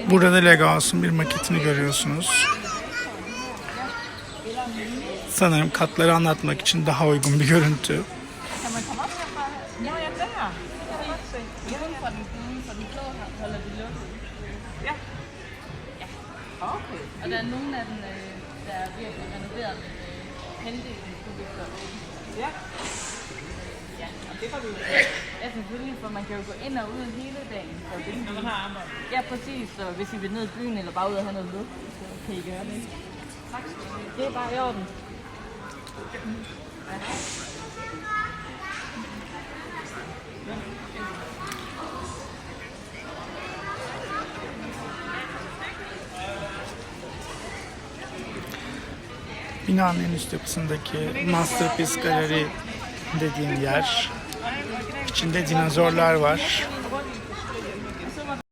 Burada Legos'un bir maketini görüyorsunuz. Sanırım katları anlatmak için daha uygun bir görüntü. Kan man komme op herfra? Ja, ja, der. Jeg kan godt se. Uden for den blå holder de lukket. Ja. Ja. Okay. Og der er nogle af dem, der er ved at blive renoveret, men halvdelen skulle vi gøre åben. Ja. Ja, og det får vi ud af. Ja, selvfølgelig, for man kan jo gå ind og ud hele dagen. Når man har arbejde. Ja, præcis. Så hvis I vil ned i byen eller bare ud og have noget luft, så kan I gøre det. Tak. Det er bare i orden. Binanın en üst yapısındaki Masterpiece Gallery dediğim yer. İçinde dinozorlar var.